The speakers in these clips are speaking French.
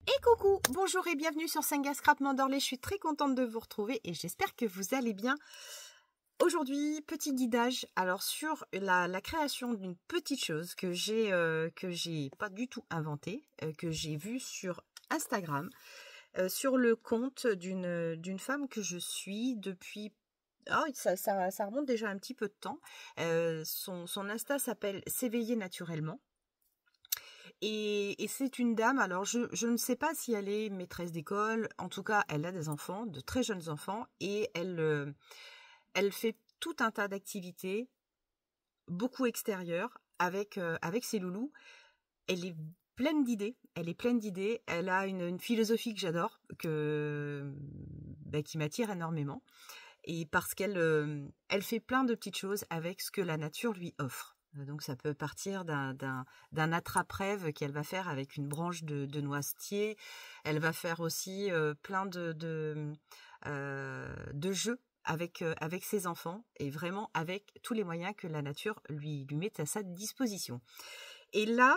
Et coucou, bonjour et bienvenue sur Senga Scrap Mandorlé. Je suis très contente de vous retrouver et j'espère que vous allez bien. Aujourd'hui, petit guidage alors sur la création d'une petite chose que j'ai pas du tout inventée, que j'ai vue sur Instagram, sur le compte d'une femme que je suis depuis. Ça remonte déjà un petit peu de temps. Son Insta s'appelle S'éveiller naturellement. Et c'est une dame, alors je ne sais pas si elle est maîtresse d'école, en tout cas elle a des enfants, de très jeunes enfants, et elle fait tout un tas d'activités, beaucoup extérieures, avec ses loulous. Elle est pleine d'idées, elle a une philosophie que j'adore, qui m'attire énormément, et parce elle fait plein de petites choses avec ce que la nature lui offre. Donc ça peut partir d'un attrape-rêve qu'elle va faire avec une branche de noisetier. Elle va faire aussi plein de jeux avec ses enfants et vraiment avec tous les moyens que la nature lui met à sa disposition. Et là,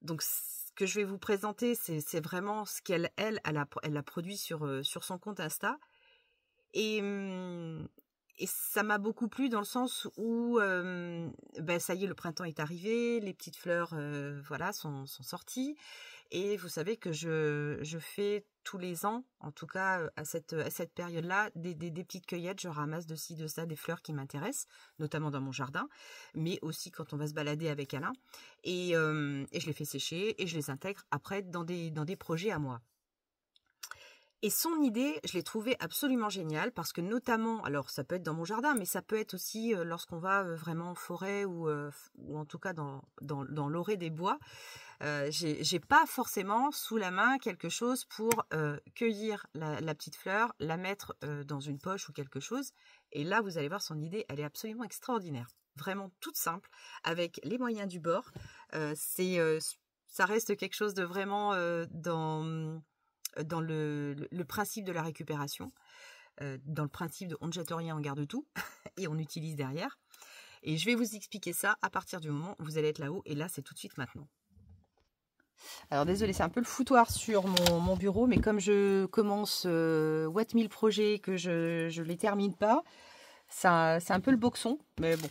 donc ce que je vais vous présenter, c'est vraiment ce qu'elle a produit sur son compte Insta. Et ça m'a beaucoup plu dans le sens où ça y est, le printemps est arrivé, les petites fleurs sont sorties. Et vous savez que je fais tous les ans, en tout cas à cette période-là, des petites cueillettes. Je ramasse de ci, de ça, des fleurs qui m'intéressent, notamment dans mon jardin, mais aussi quand on va se balader avec Alain. Et je les fais sécher et je les intègre après dans des projets à moi. Et son idée, je l'ai trouvée absolument géniale parce que notamment, alors ça peut être dans mon jardin, mais ça peut être aussi lorsqu'on va vraiment en forêt ou en tout cas dans l'orée des bois. J'ai pas forcément sous la main quelque chose pour cueillir la petite fleur, la mettre dans une poche ou quelque chose. Et là, vous allez voir, son idée, elle est absolument extraordinaire. Vraiment toute simple, avec les moyens du bord. Ça reste quelque chose de vraiment dans le principe de la récupération, dans le principe de on ne jette rien, on garde tout et on utilise derrière. Et je vais vous expliquer ça à partir du moment où vous allez être là-haut, et là c'est tout de suite maintenant. Alors désolé, c'est un peu le foutoir sur mon bureau, mais comme je commence What 1000 projets, que je les termine pas, c'est un peu le boxon, mais bon,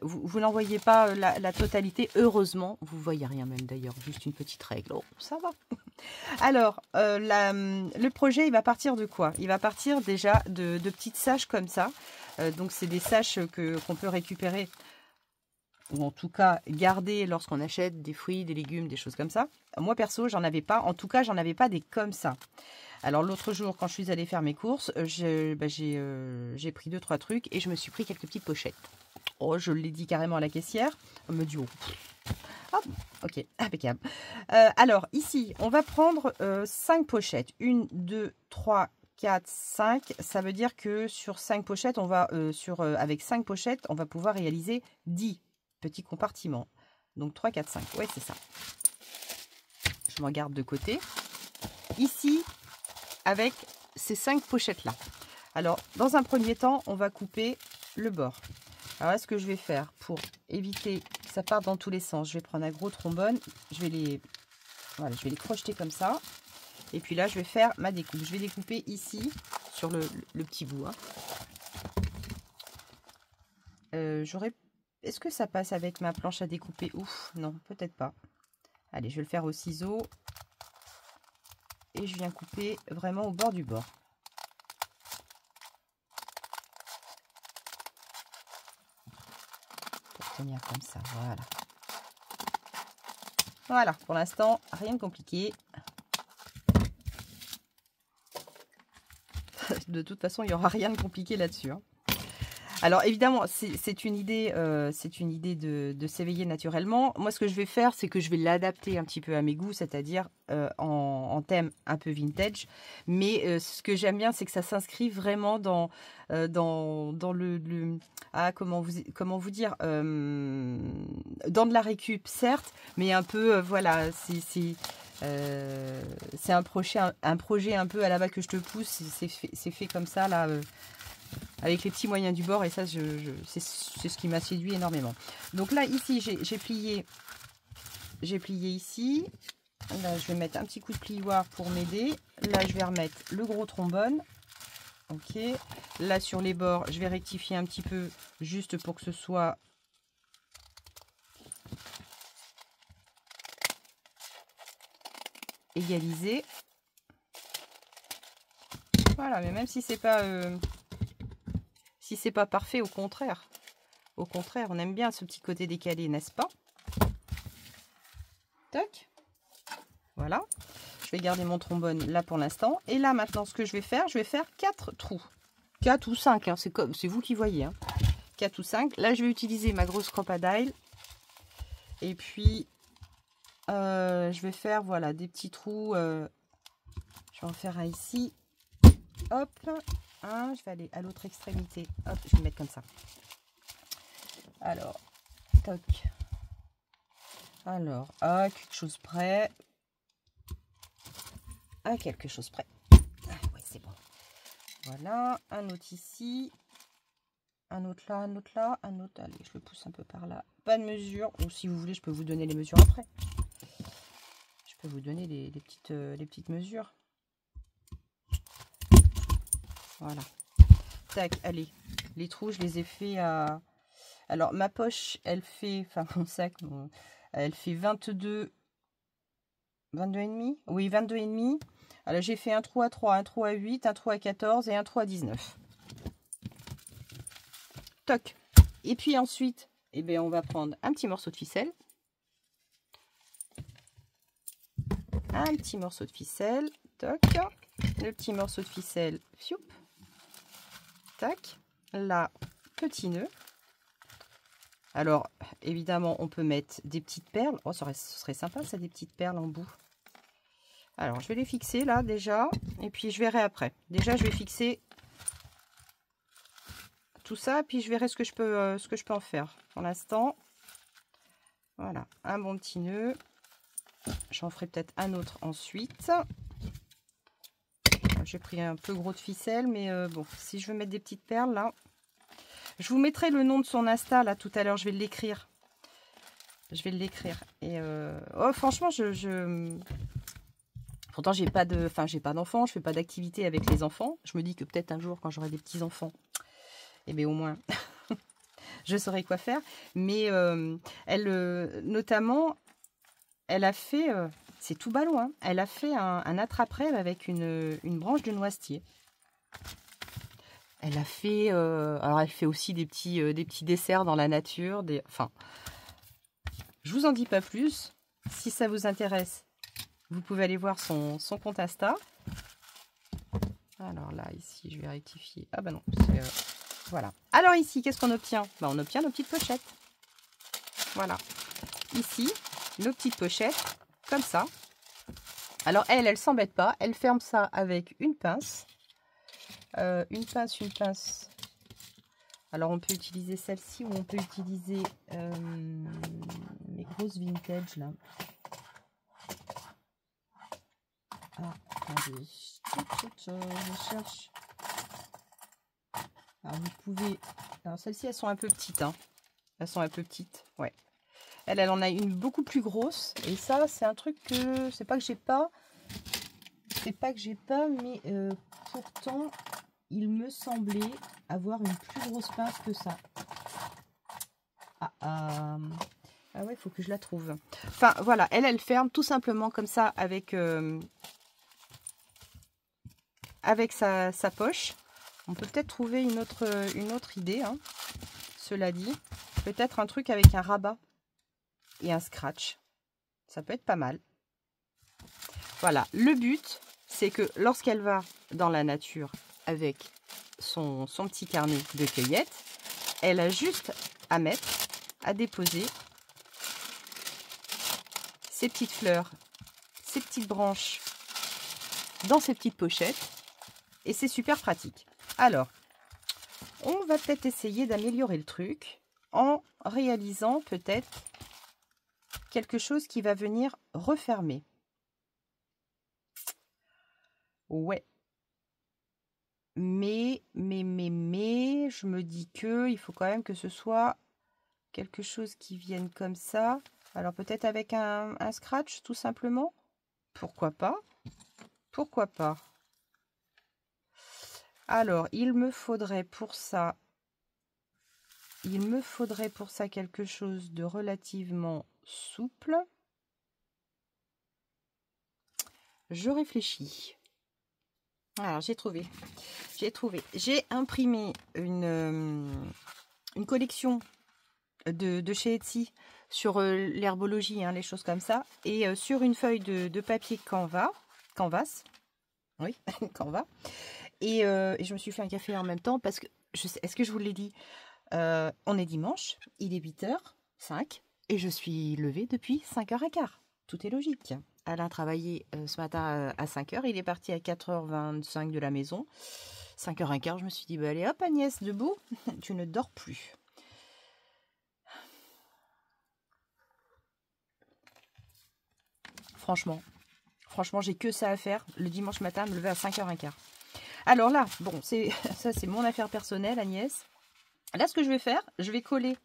vous n'en voyez pas la totalité, heureusement. Vous voyez rien même d'ailleurs, juste une petite règle, oh, ça va. Alors, le projet, il va partir de quoi? Il va partir déjà de petites saches comme ça. Donc, c'est des saches qu'on peut récupérer, ou en tout cas garder lorsqu'on achète des fruits, des légumes, des choses comme ça. Moi, perso, j'en avais pas. En tout cas, j'en avais pas des comme ça. Alors, l'autre jour, quand je suis allée faire mes courses, j'ai pris 2-3 trucs et je me suis pris quelques petites pochettes. Oh, je l'ai dit carrément à la caissière. Elle me dit, oh. Hop, ok, impeccable. Alors, ici, on va prendre 5 pochettes. 1, 2, 3, 4, 5. Ça veut dire que sur 5 pochettes, on va avec 5 pochettes, on va pouvoir réaliser 10 petits compartiments. Donc, 3, 4, 5. Ouais, c'est ça. Je m'en garde de côté. Ici, avec ces 5 pochettes-là. Alors, dans un premier temps, on va couper le bord. Alors là, ce que je vais faire pour éviter que ça parte dans tous les sens, je vais prendre un gros trombone, je vais les crocheter comme ça. Et puis là, je vais faire ma découpe. Je vais découper ici, sur le petit bout. Est-ce que ça passe avec ma planche à découper? Ouf, non, peut-être pas. Allez, je vais le faire au ciseau. Et je viens couper vraiment au bord du bord. Tenir comme ça, voilà. Voilà, pour l'instant, rien de compliqué. De toute façon, il n'y aura rien de compliqué là-dessus. Alors évidemment, c'est une idée de s'éveiller naturellement. Moi, ce que je vais faire, c'est que je vais l'adapter un petit peu à mes goûts, c'est-à-dire en thème un peu vintage. Mais ce que j'aime bien, c'est que ça s'inscrit vraiment dans comment vous dire, dans de la récup, certes, mais un peu, voilà, c'est un projet un peu à la bas que je te pousse. C'est fait comme ça, là, avec les petits moyens du bord, et ça, c'est ce qui m'a séduit énormément. Donc là, ici, j'ai plié ici. Là, je vais mettre un petit coup de plioir pour m'aider. Là, je vais remettre le gros trombone. Ok. Là, sur les bords, je vais rectifier un petit peu juste pour que ce soit égalisé. Voilà, mais même si c'est pas parfait, au contraire. Au contraire, on aime bien ce petit côté décalé, n'est-ce pas? Tac. Voilà. Je vais garder mon trombone là pour l'instant. Et là, maintenant, ce que je vais faire 4 trous. 4 ou 5, hein, c'est vous qui voyez. Hein. 4 ou 5. Là, je vais utiliser ma grosse crocodile. Et puis, je vais faire, voilà, des petits trous. Je vais en faire un ici. Hop. Un, je vais aller à l'autre extrémité. Hop, je vais le mettre comme ça. Alors, toc. Alors, à quelque chose près. À quelque chose près. Ah, ouais, c'est bon. Voilà, un autre ici. Un autre là, un autre là, un autre. Allez, je le pousse un peu par là. Pas de mesure. Ou si vous voulez, je peux vous donner les mesures après. Je peux vous donner les petites mesures. Voilà. Tac, allez. Les trous, je les ai fait à... Alors, ma poche, elle fait... Enfin, mon sac, elle fait 22... 22,5. Oui, 22,5. Alors, j'ai fait un trou à 3, un trou à 8, un trou à 14 et un trou à 19. Toc. Et puis ensuite, eh bien, on va prendre un petit morceau de ficelle. Un petit morceau de ficelle. Toc. Le petit morceau de ficelle. Fioup. Tac. Là, petit nœud. Alors, évidemment, on peut mettre des petites perles. Oh, ce serait sympa, ça, des petites perles en bout. Alors, je vais les fixer là, déjà. Et puis, je verrai après. Déjà, je vais fixer tout ça. Puis, je verrai ce que je peux en faire. Pour l'instant, voilà, un bon petit nœud. J'en ferai peut-être un autre ensuite. J'ai pris un peu gros de ficelle, mais bon, si je veux mettre des petites perles, là... Je vous mettrai le nom de son Insta, là, tout à l'heure. Je vais l'écrire. Je vais l'écrire. Et oh, franchement, pourtant, j'ai pas d'enfants, je fais pas d'activité avec les enfants. Je me dis que peut-être un jour, quand j'aurai des petits-enfants, eh bien, au moins, je saurai quoi faire. Mais notamment, elle a fait, c'est tout ballot, hein, elle a fait un attrape-rêve avec une branche de noisetier. Elle a fait, alors elle fait aussi des petits desserts dans la nature. Enfin, je vous en dis pas plus. Si ça vous intéresse, vous pouvez aller voir son compte Insta. Alors là, ici, je vais rectifier. Ah bah non, voilà. Alors ici, qu'est-ce qu'on obtient? Bah, on obtient nos petites pochettes. Voilà. Ici, nos petites pochettes, comme ça. Alors elle s'embête pas. Elle ferme ça avec une pince. Une pince. Alors on peut utiliser celle-ci ou on peut utiliser mes grosses vintage là. Ah, attendez. Je cherche. Alors vous pouvez... Alors celles-ci, elles sont un peu petites. Hein. Elles sont un peu petites, ouais. Elle en a une beaucoup plus grosse. Et ça, c'est un truc que... C'est pas que j'ai pas. Mais pourtant... Il me semblait avoir une plus grosse pince que ça. Ah ouais, il faut que je la trouve. Enfin, voilà, elle ferme tout simplement comme ça avec sa poche. On peut peut-être trouver une autre idée, hein, cela dit. Peut-être un truc avec un rabat et un scratch. Ça peut être pas mal. Voilà, le but, c'est que lorsqu'elle va dans la nature avec son petit carnet de cueillette, elle a juste à déposer ses petites fleurs, ses petites branches dans ses petites pochettes et c'est super pratique. Alors, on va peut-être essayer d'améliorer le truc en réalisant peut-être quelque chose qui va venir refermer. Ouais. Mais, je me dis que il faut quand même que ce soit quelque chose qui vienne comme ça. Alors peut-être avec un scratch tout simplement. Pourquoi pas? Pourquoi pas? Alors, il me faudrait pour ça quelque chose de relativement souple. Je réfléchis. Alors, j'ai trouvé. J'ai imprimé une collection de chez Etsy sur l'herbologie, hein, les choses comme ça, et sur une feuille de papier canvas, oui, canvas, et je me suis fait un café en même temps parce que, est-ce que je vous l'ai dit, on est dimanche, il est 8h05 et je suis levée depuis 5h15. Tout est logique. Alain travaillait ce matin à 5h, il est parti à 4h25 de la maison. 5h15, je me suis dit, bah, allez hop Agnès, debout, tu ne dors plus. Franchement, j'ai que ça à faire le dimanche matin, me lever à 5h15. Alors là, bon, ça c'est mon affaire personnelle, Agnès. Là, ce que je vais faire, je vais coller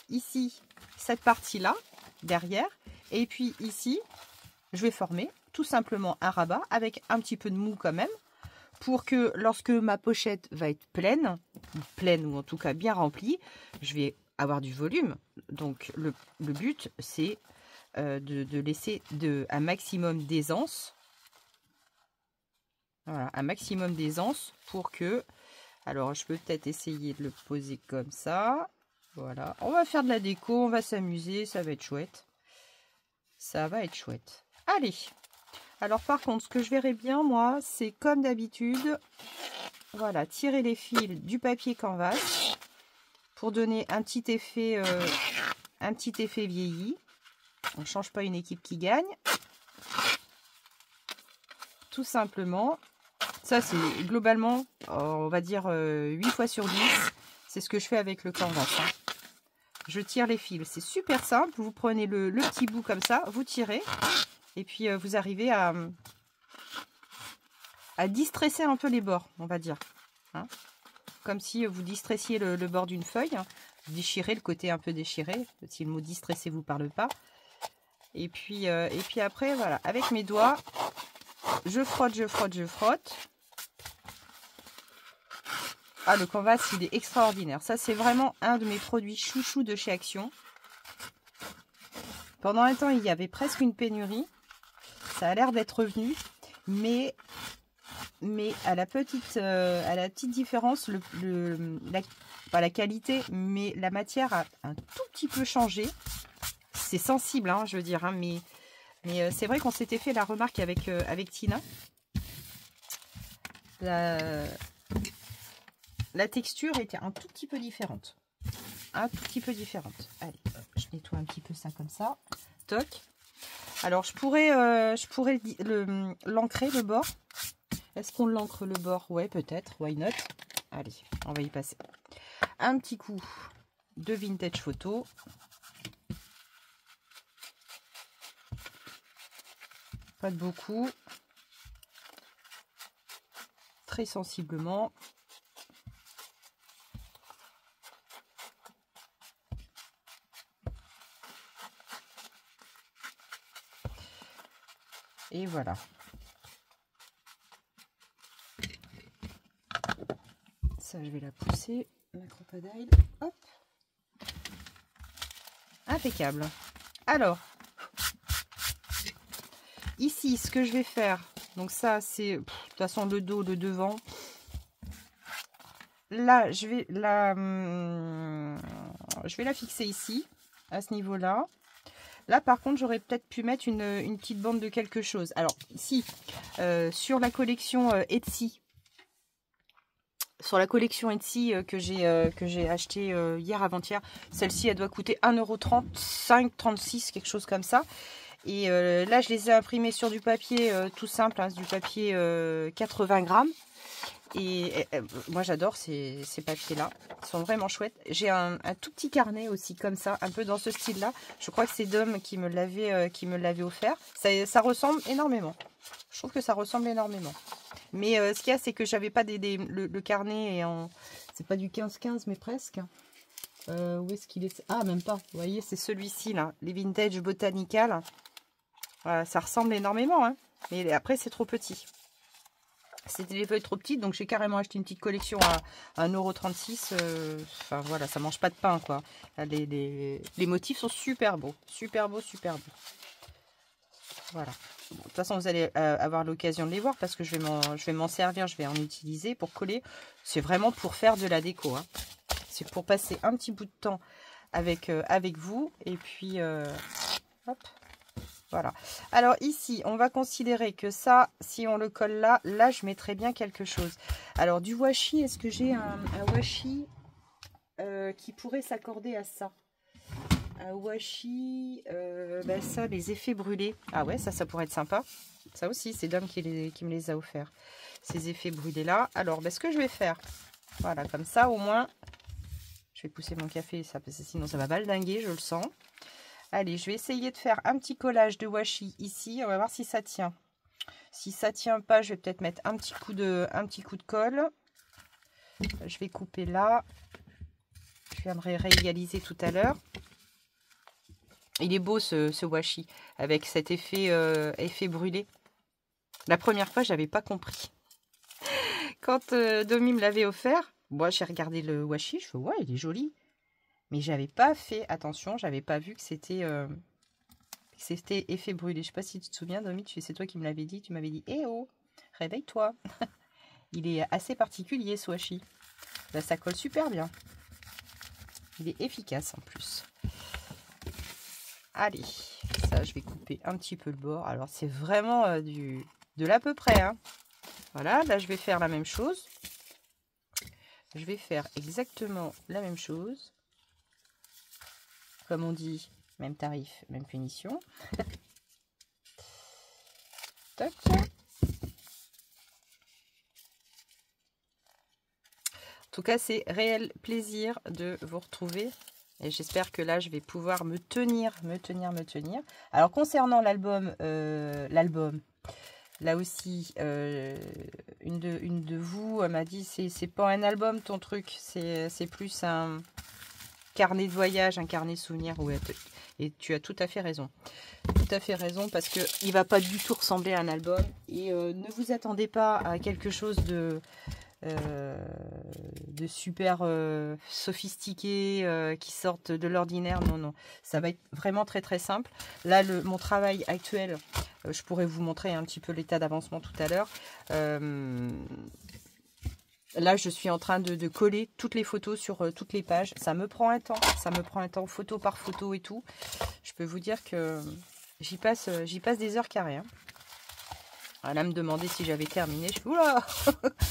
ici cette partie-là, derrière, et puis ici, je vais former tout simplement un rabat avec un petit peu de mou quand même, pour que lorsque ma pochette va être pleine ou en tout cas bien remplie, je vais avoir du volume. Donc le but, c'est de laisser un maximum d'aisance. Voilà, un maximum d'aisance pour que... Alors, je peux peut-être essayer de le poser comme ça. Voilà, on va faire de la déco, on va s'amuser, ça va être chouette. Ça va être chouette. Allez. Alors, par contre, ce que je verrais bien, moi, c'est comme d'habitude, voilà, tirer les fils du papier canvas pour donner un petit effet vieilli. On ne change pas une équipe qui gagne. Tout simplement. Ça, c'est globalement, on va dire 8 fois sur 10. C'est ce que je fais avec le canvas. Hein. Je tire les fils. C'est super simple. Vous prenez le petit bout comme ça, vous tirez. Et puis, vous arrivez à distresser un peu les bords, on va dire. Hein. Comme si vous distressiez le bord d'une feuille. Vous déchirez le côté un peu déchiré. Si le mot distresser vous parle pas. Et puis après, voilà, avec mes doigts, je frotte. Ah, le canvas, il est extraordinaire. Ça, c'est vraiment un de mes produits chouchous de chez Action. Pendant un temps, il y avait presque une pénurie. Ça a l'air d'être revenu. Mais à la petite différence, pas la qualité, mais la matière a un tout petit peu changé. C'est sensible, hein, je veux dire. Hein, mais c'est vrai qu'on s'était fait la remarque avec Tina. La texture était un tout petit peu différente. Allez, je nettoie un petit peu ça comme ça. Toc. Alors, je pourrais l'ancrer le bord. Est-ce qu'on l'ancre le bord? Ouais, peut-être. Why not? Allez, on va y passer. Un petit coup de vintage photo. Pas de beaucoup. Très sensiblement. Et voilà. Ça, je vais la pousser. La crocodile. Hop. Impeccable. Alors, ici, ce que je vais faire, donc ça, c'est de toute façon le dos, le devant. Là, je vais la fixer ici, à ce niveau-là. Là, par contre, j'aurais peut-être pu mettre une petite bande de quelque chose. Alors, si, sur la collection Etsy, que j'ai acheté hier avant-hier, celle-ci, elle doit coûter 1,35 €, 36, quelque chose comme ça. Et là, je les ai imprimés sur du papier tout simple, hein, du papier 80 grammes. Et moi, j'adore ces papiers-là. Ils sont vraiment chouettes. J'ai un tout petit carnet aussi, comme ça, un peu dans ce style-là. Je crois que c'est Dom qui me l'avait offert. Ça ressemble énormément. Je trouve que ça ressemble énormément. Mais ce qu'il y a, c'est que j'avais pas le carnet en... C'est pas du 15-15, mais presque. Où est-ce qu'il est? Ah, même pas. Vous voyez, c'est celui-ci, là. Les Vintage Botanical. Voilà, ça ressemble énormément, hein. Mais après, c'est trop petit. C'était les feuilles trop petites, donc j'ai carrément acheté une petite collection à 1,36 €. Enfin voilà, ça mange pas de pain, quoi. Les motifs sont super beaux. Super beaux, super beaux. Voilà. Bon, de toute façon, vous allez avoir l'occasion de les voir parce que je vais m'en servir, je vais en utiliser pour coller. C'est vraiment pour faire de la déco, hein. C'est pour passer un petit bout de temps avec vous. Et puis, hop, voilà. Alors ici, on va considérer que ça, si on le colle là, je mettrai bien quelque chose. Alors du washi, est-ce que j'ai un washi qui pourrait s'accorder à ça? Un washi, ben ça, les effets brûlés. Ah ouais, ça pourrait être sympa. Ça aussi, c'est Dom qui me les a offerts. Ces effets brûlés là. Alors, ben, ce que je vais faire, voilà, comme ça au moins, je vais pousser mon café, ça, parce que sinon ça va baldinguer, je le sens. Allez, je vais essayer de faire un petit collage de washi ici. On va voir si ça tient. Si ça tient pas, je vais peut-être mettre un petit coup de colle. Je vais couper là. Je viendrai réégaliser tout à l'heure. Il est beau ce washi avec cet effet brûlé. La première fois, j'avais pas compris. Quand Domi me l'avait offert, moi j'ai regardé le washi, je fais ouais, il est joli. Mais j'avais pas fait attention, j'avais pas vu que c'était effet brûlé. Je sais pas si tu te souviens, Domi, c'est toi qui me l'avais dit. Tu m'avais dit, eh oh, réveille-toi. Il est assez particulier ce washi. Là, ça colle super bien. Il est efficace en plus. Allez, ça je vais couper un petit peu le bord. Alors c'est vraiment de l'à peu près, hein. Voilà, là je vais faire la même chose. Je vais faire exactement la même chose. Comme on dit, même tarif, même punition. Tac. En tout cas, c'est réel plaisir de vous retrouver. Et j'espère que là, je vais pouvoir me tenir. Alors, concernant l'album, là aussi, une de vous m'a dit, c'est pas un album ton truc, c'est plus un carnet de voyage, un carnet de souvenirs. Ouais, et tu as tout à fait raison. Tout à fait raison, parce que il va pas du tout ressembler à un album. Et ne vous attendez pas à quelque chose de super sophistiqué qui sortent de l'ordinaire. Non, ça va être vraiment très très simple. Là, mon travail actuel, je pourrais vous montrer un petit peu l'état d'avancement tout à l'heure. Là, je suis en train de coller toutes les photos sur toutes les pages. Ça me prend un temps, photo par photo et tout. Je peux vous dire que j'y passe des heures carrées, hein. Elle me demandait si j'avais terminé. Je fais oula,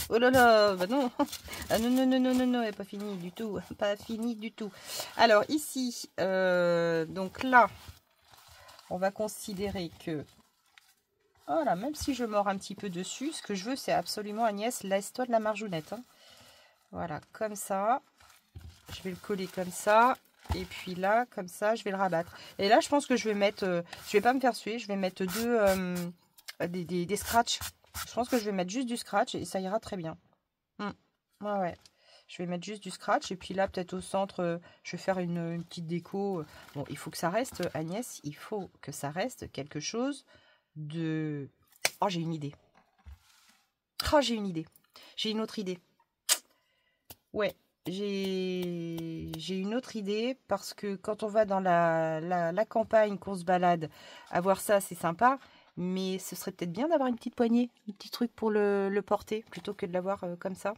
oh là là, bah non, ah non, elle n'est pas finie du tout, pas fini du tout. Alors ici, donc là, on va considérer que, voilà, même si je mords un petit peu dessus, ce que je veux, c'est absolument, Agnès, laisse-toi de la marjounette, hein. Voilà, comme ça, je vais le coller comme ça. Et puis là, comme ça, je vais le rabattre. Et là, je pense que je vais mettre, je vais pas me faire suer, je vais mettre des scratchs. Je pense que je vais mettre juste du scratch et ça ira très bien. Ouais. Je vais mettre juste du scratch. Et puis là, peut-être au centre, je vais faire une petite déco. Bon, il faut que ça reste, Agnès, il faut que ça reste quelque chose de... Oh, j'ai une idée. Oh, j'ai une idée. J'ai une autre idée. Ouais, j'ai une autre idée parce que quand on va dans la campagne, qu'on se balade, avoir ça, c'est sympa. Mais ce serait peut-être bien d'avoir une petite poignée, un petit truc pour le porter, plutôt que de l'avoir comme ça.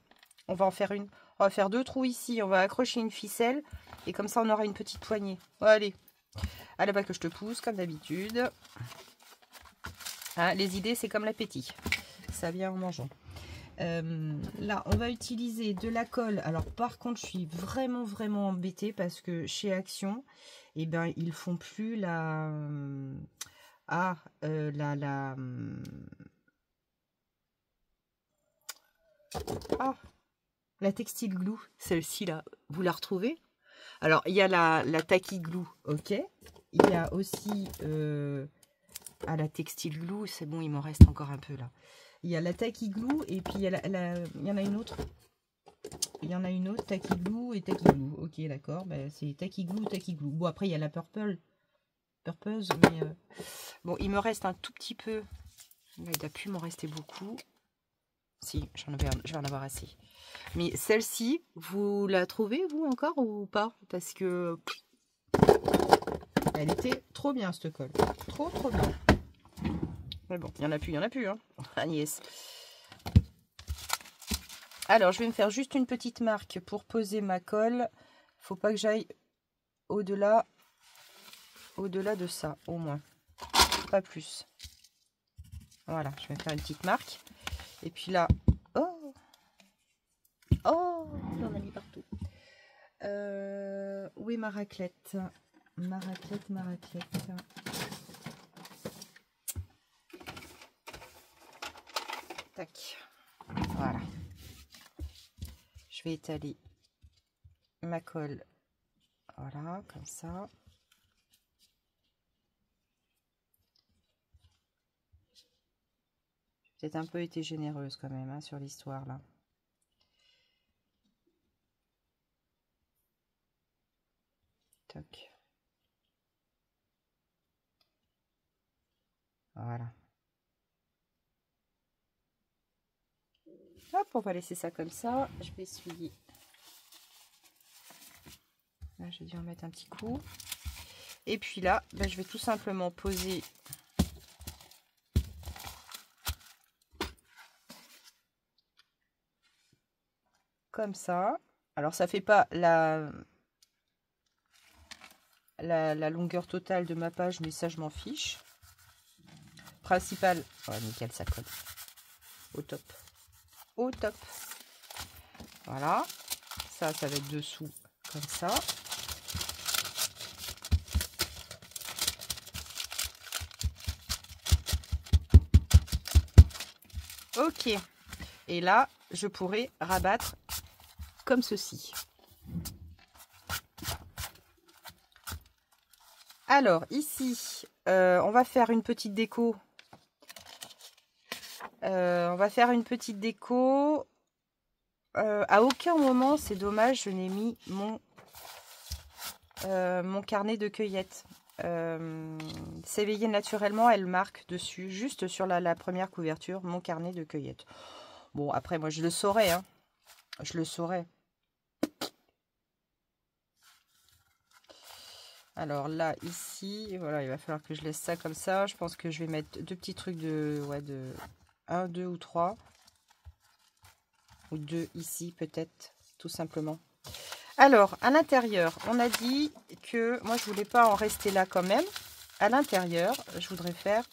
On va en faire une. On va faire 2 trous ici, on va accrocher une ficelle, et comme ça on aura une petite poignée. Allez, allez bah que je te pousse, comme d'habitude. Hein, les idées, c'est comme l'appétit. Ça vient en mangeant. Là, on va utiliser de la colle. Alors par contre, je suis vraiment embêtée parce que chez Action, eh ben, ils font plus la... la textile glue, celle-ci là, vous la retrouvez? Alors, il y a la tacky glue, ok. Il y a aussi la textile glue, c'est bon, il m'en reste encore un peu là. Il y a la tacky glue et puis il y en a une autre. Il y en a une autre, tacky glue et tacky glue. Ok, d'accord, ben, c'est tacky glue. Bon, après, il y a la purpose, mais bon, il me reste un tout petit peu Là, il doit plus m'en rester beaucoup. Si, je vais en avoir assez. Mais celle-ci, vous la trouvez, vous, encore ou pas? Parce que elle était trop bien, cette colle. Trop, trop bien. Mais bon, il y en a plus, hein. Agnès. Alors, je vais me faire juste une petite marque pour poser ma colle. Faut pas que j'aille au-delà de ça, au moins. Pas plus. Voilà, je vais me faire une petite marque. Et puis là, oh, on en a mis partout. Où est ma raclette? Ma raclette. Tac. Voilà. Je vais étaler ma colle. Voilà, comme ça. J'ai peut-être un peu été généreuse quand même, hein, sur l'histoire là. Toc. Voilà. Hop, on va laisser ça comme ça. Je vais essuyer. Là, j'ai dû en mettre un petit coup. Et puis là, ben, je vais tout simplement poser comme ça. Alors, ça fait pas la longueur totale de ma page, mais ça, je m'en fiche. Principal. Ouais, nickel, ça colle. Au top. Au top. Voilà. Ça va être dessous comme ça. Ok. Et là, je pourrais rabattre comme ceci. Alors, ici, on va faire une petite déco. À aucun moment, c'est dommage, je n'ai mis mon carnet de cueillette. S'éveiller naturellement, elle marque dessus, juste sur la première couverture, mon carnet de cueillette. Bon, après, moi, je le saurais, hein. Je le saurais. Alors là, ici, voilà, il va falloir que je laisse ça comme ça. Je pense que je vais mettre deux petits trucs de 1, 2 ou 3. Ou 2 ici, peut-être, tout simplement. Alors, à l'intérieur, on a dit que moi, je voulais pas en rester là quand même. À l'intérieur, je voudrais faire,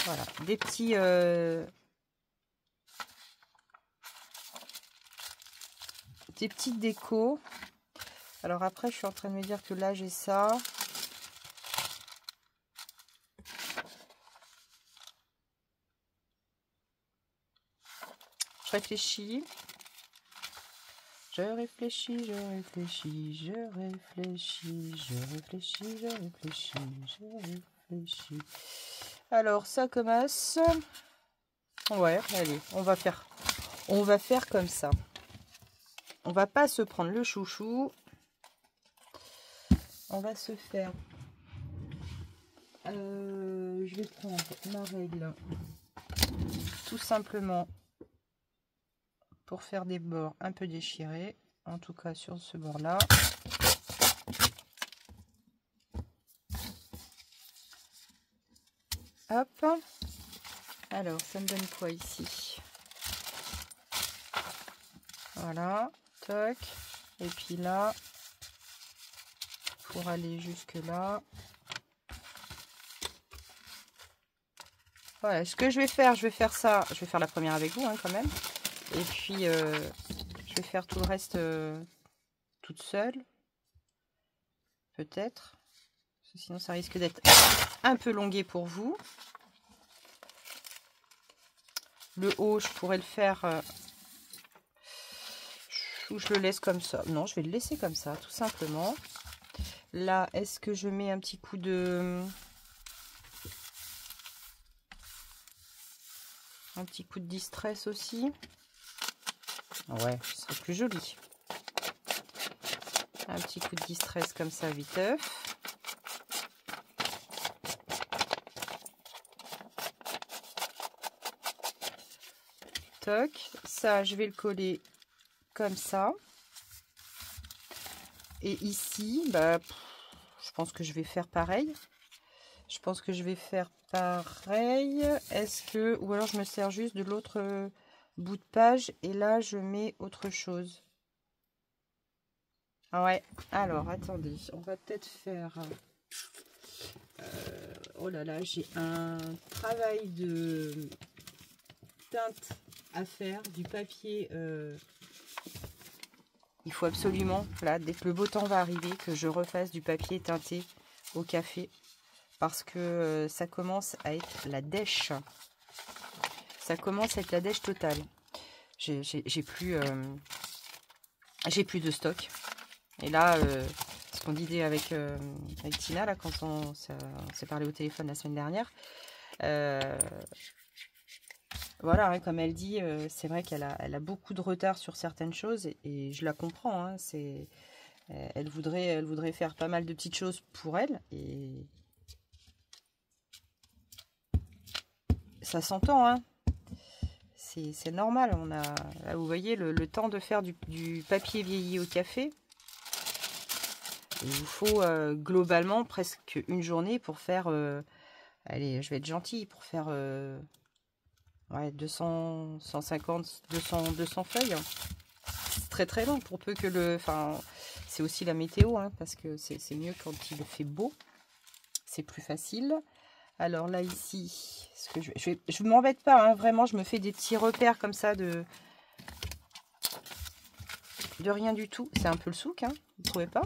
voilà, des petits... des petites décos. Alors après, je suis en train de me dire que là, j'ai ça. Je réfléchis. Je réfléchis, je réfléchis, je réfléchis, je réfléchis, je réfléchis, je réfléchis. Alors, ça commence. Ouais, allez, on va faire comme ça. On va pas se prendre le chouchou. On va se faire... je vais prendre ma règle. Tout simplement pour faire des bords un peu déchirés. En tout cas sur ce bord-là. Hop. Alors, ça me donne quoi ici? Voilà. Toc. Et puis là, pour aller jusque là. Voilà, ce que je vais faire ça. Je vais faire la première avec vous, hein, quand même. Et puis, je vais faire tout le reste toute seule. Peut-être. Sinon, ça risque d'être un peu longué pour vous. Le haut, je pourrais le faire... ou je le laisse comme ça. Non, je vais le laisser comme ça, tout simplement. Là, est-ce que je mets un petit coup de... un petit coup de distress aussi? Ouais, ce serait plus joli. Un petit coup de distress comme ça, viteuf. Toc. Ça, je vais le coller comme ça. Et ici, bah, je pense que je vais faire pareil. Je pense que je vais faire pareil. Est-ce que... Ou alors je me sers juste de l'autre bout de page. Et là, je mets autre chose. Ah ouais. Alors, attendez. On va peut-être faire... oh là là, j'ai un travail de teinte à faire. Du papier... Il faut absolument, là, dès que le beau temps va arriver, que je refasse du papier teinté au café. Parce que ça commence à être la dèche. Ça commence à être la dèche totale. J'ai plus de stock. Et là, ce qu'on disait avec Tina, là, quand on s'est parlé au téléphone la semaine dernière, voilà, hein, comme elle dit, c'est vrai qu'elle a beaucoup de retard sur certaines choses et je la comprends. Hein, elle voudrait faire pas mal de petites choses pour elle et ça s'entend. Hein. C'est normal. Là, vous voyez le temps de faire du papier vieilli au café. Il vous faut globalement presque une journée pour faire. Allez, je vais être gentille pour faire. Ouais, 200, 150, 200 feuilles. C'est très très long pour peu que le... Enfin, c'est aussi la météo, hein, parce que c'est mieux quand il fait beau. C'est plus facile. Alors là, ici, ce que je m'embête pas, hein, vraiment, je me fais des petits repères comme ça de rien du tout. C'est un peu le souk, hein, vous trouvez pas?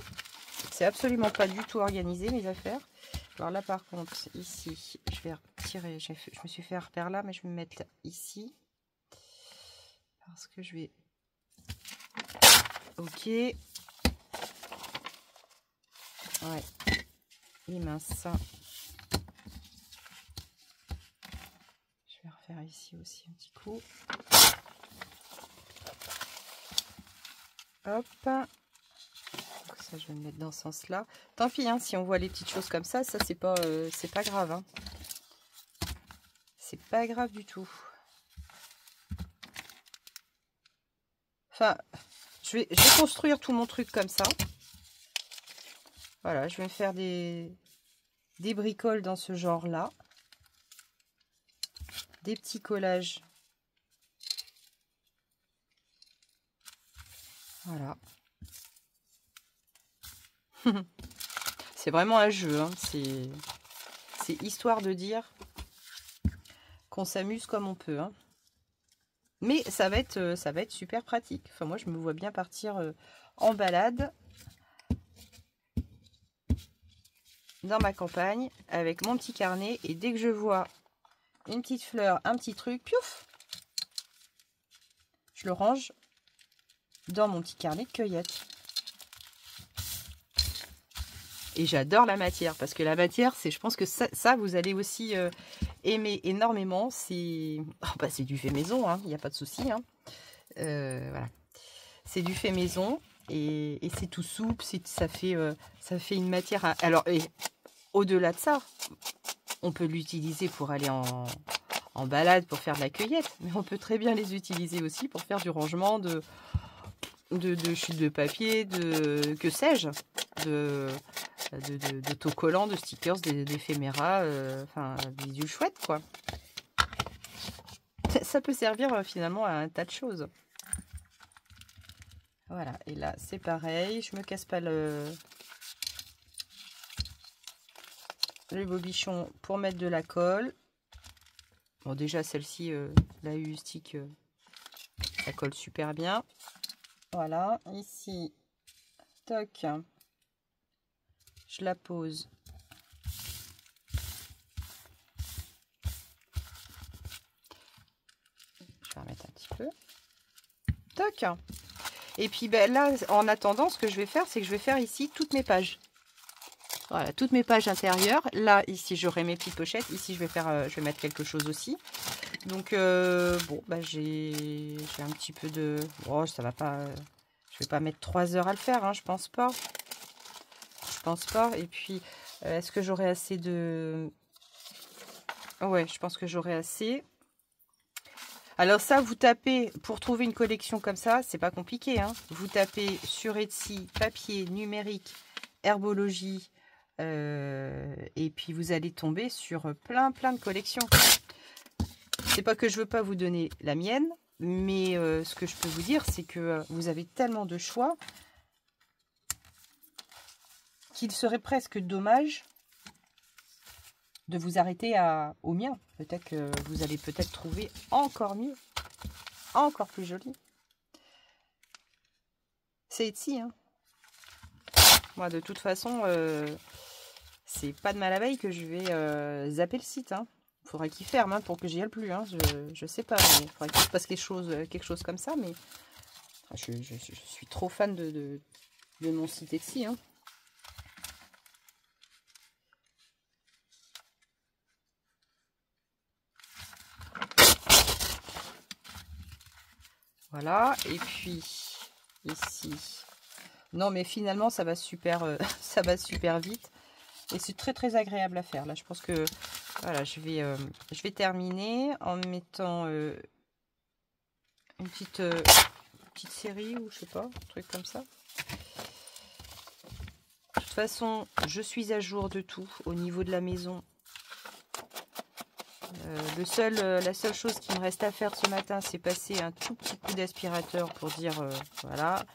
C'est absolument pas du tout organisé, mes affaires. Alors là, par contre, ici, je vais retirer. Je me suis fait un repère là, mais je vais me mettre ici. Parce que je vais... Ok. Ouais. Et mince, ça. Je vais refaire ici aussi un petit coup. Hop. Donc ça, je vais me mettre dans ce sens-là. Tant pis, hein, si on voit les petites choses comme ça, c'est pas grave. Hein. C'est pas grave du tout. Enfin, je vais construire tout mon truc comme ça. Voilà, je vais me faire des bricoles dans ce genre-là. Des petits collages. Voilà. C'est vraiment un jeu. Hein. C'est histoire de dire qu'on s'amuse comme on peut. Hein. Mais ça va être super pratique. Enfin, moi, je me vois bien partir en balade dans ma campagne avec mon petit carnet. Et dès que je vois une petite fleur, un petit truc, piouf, je le range dans mon petit carnet de cueillette. Et j'adore la matière, parce que la matière, je pense que ça vous allez aussi aimer énormément. C'est du fait maison, il n'y a pas de souci. Hein. Voilà. C'est du fait maison et c'est tout souple, ça fait une matière. Alors, au-delà de ça, on peut l'utiliser pour aller en balade, pour faire de la cueillette, mais on peut très bien les utiliser aussi pour faire du rangement de chutes de papier, que sais-je, d'autocollants, de stickers, d'éphéméras, enfin, bidules chouettes, quoi. Ça peut servir finalement à un tas de choses. Voilà, et là, c'est pareil, je me casse pas le bobichon pour mettre de la colle. Bon, déjà, celle-ci, la U stick, ça colle super bien. Voilà, ici, toc, je la pose. Je vais remettre un petit peu. Toc. Et puis ben, là, en attendant, ce que je vais faire, c'est que je vais faire ici toutes mes pages. Voilà, toutes mes pages intérieures. Là, ici, j'aurai mes petites pochettes. Ici, je vais mettre quelque chose aussi. Donc, bon, bah, j'ai un petit peu de... Oh, ça va pas... Je vais pas mettre 3 heures à le faire, hein, je pense pas. Je pense pas. Et puis, est-ce que j'aurai assez de... Ouais, je pense que j'aurai assez. Alors ça, vous tapez, pour trouver une collection comme ça, c'est pas compliqué, hein. Vous tapez sur Etsy, papier, numérique, herbologie, et puis vous allez tomber sur plein de collections. C'est pas que je veux pas vous donner la mienne, mais ce que je peux vous dire, c'est que vous avez tellement de choix qu'il serait presque dommage de vous arrêter au mien. Peut-être que vous allez peut-être trouver encore mieux, encore plus joli. C'est Etsy, hein. Moi, de toute façon, c'est pas de mal à veille que je vais zapper le site, hein. Faudrait qu'il ferme, hein, pour que j'y aille plus, hein. Je sais pas, mais il faudrait qu'il se passe quelque chose comme ça, mais je suis trop fan de mon site Etsy, hein. Voilà, et puis ici. Non, mais finalement, ça va super, ça va super vite. Et c'est très agréable à faire. Là, je pense que voilà, je vais terminer en mettant une petite série ou je sais pas, un truc comme ça. De toute façon, je suis à jour de tout au niveau de la maison. La seule chose qui me reste à faire ce matin, c'est passer un tout petit coup d'aspirateur pour dire, voilà,